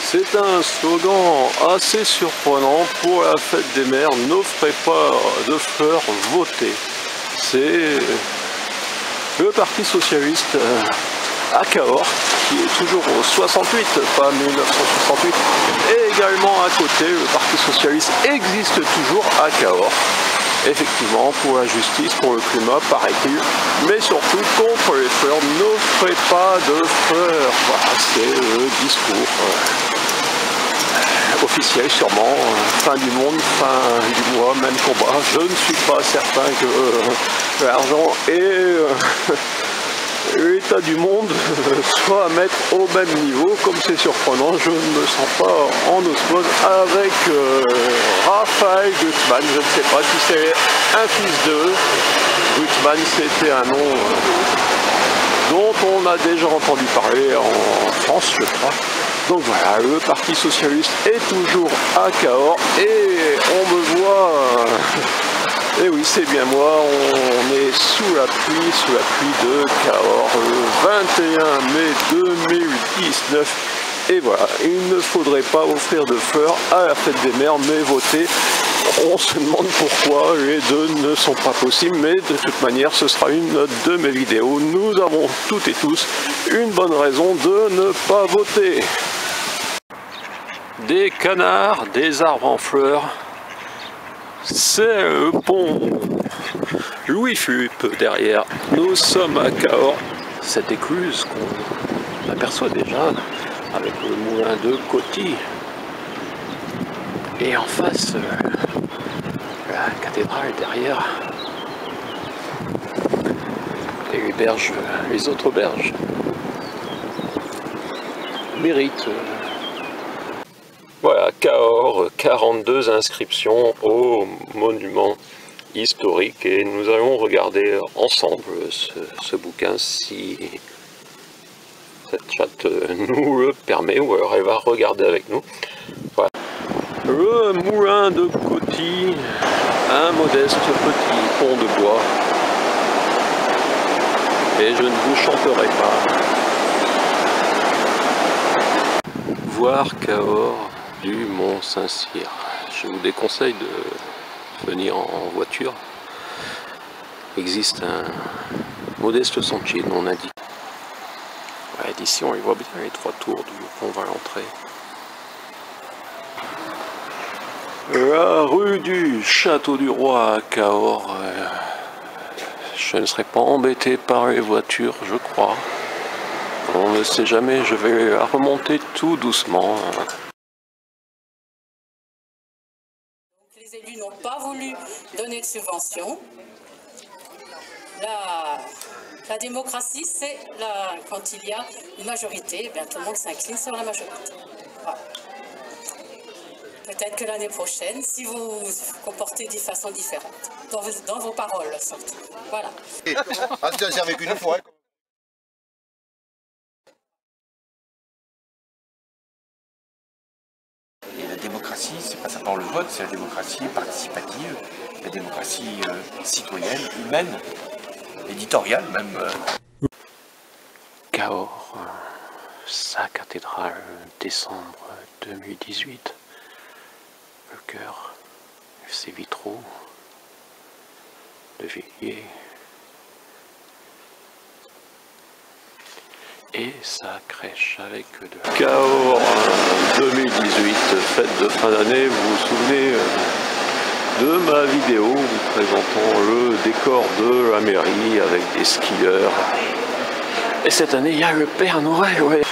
C'est un slogan assez surprenant pour la fête des mères. N'offrez pas de fleurs, votez. C'est le Parti Socialiste à Cahors, qui est toujours au 68, pas 1968. Et également à côté, le Parti Socialiste existe toujours à Cahors. Effectivement, pour la justice, pour le climat, paraît-il, mais surtout contre les fleurs. N'offrez pas de fleurs. Voilà, c'est le discours officiel sûrement. Fin du monde, fin du mois, même combat. Je ne suis pas certain que l'argent et l'état du monde soit à mettre au même niveau. Comme c'est surprenant, je ne me sens pas en osmose avec Raphaël Glucksmann. Je ne sais pas si c'est un fils d'eux. Glucksmann, c'était un nom dont on a déjà entendu parler en France, je crois. Donc voilà, le Parti Socialiste est toujours à Cahors et on me voit, et oui c'est bien moi, on est sous la pluie de Cahors le 21 mai 2019 et voilà, il ne faudrait pas offrir de fleurs à la fête des mères mais voter. On se demande pourquoi les deux ne sont pas possibles, mais de toute manière ce sera une de mes vidéos. Nous avons toutes et tous une bonne raison de ne pas voter. Des canards, des arbres en fleurs, c'est le pont Louis-Philippe derrière. Nous sommes à Cahors, cette écluse qu'on aperçoit déjà avec le moulin de Coty. Et en face, la cathédrale derrière. Et les berges, les autres berges méritent. Voilà, Cahors, 42 inscriptions au monument historique et nous allons regarder ensemble ce bouquin si cette chatte nous le permet ou alors elle va regarder avec nous. Voilà. Le moulin de Coty, un modeste petit pont de bois. Et je ne vous chanterai pas. Voir Cahors du Mont Saint-Cyr. Je vous déconseille de venir en voiture. Il existe un modeste sentier non indiqué. Ouais, d'ici on y voit bien les trois tours d'où on va l'entrée. La rue du Château du Roi à Cahors. Je ne serai pas embêté par les voitures, je crois. On ne sait jamais, je vais la remonter tout doucement. Les élus n'ont pas voulu donner de subventions. La démocratie, c'est quand il y a une majorité, bien, tout le monde s'incline sur la majorité. Voilà. Peut-être que l'année prochaine, si vous vous comportez de façon différente, dans vos paroles surtout. Voilà. Ah, tu as avec une fois. Et la démocratie, c'est pas simplement le vote, c'est la démocratie participative, la démocratie citoyenne, humaine, éditoriale même. Cahors, sa cathédrale, décembre 2018. Le cœur, ses vitraux, de Villiers. Et sa crèche avec de Cahors 2018, fête de fin d'année. Vous vous souvenez de ma vidéo vous présentant le décor de la mairie avec des skieurs. Et cette année, il y a le Père Noël, ouais.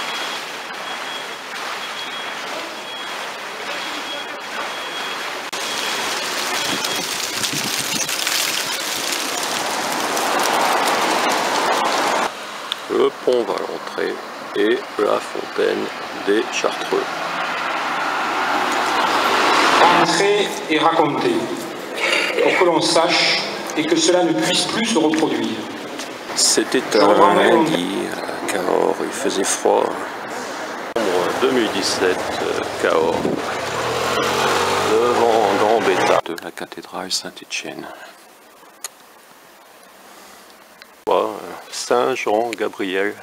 Le pont va l'entrée et la fontaine des Chartreux. Entrer et raconter, pour que l'on sache et que cela ne puisse plus se reproduire. C'était un lundi à Cahors, il faisait froid. 2017, Cahors, devant Gambetta de la cathédrale Saint-Étienne. Saint Jean Gabriel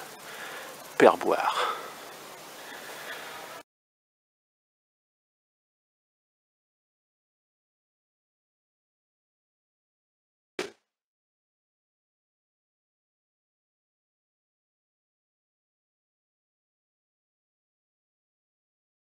Perboire.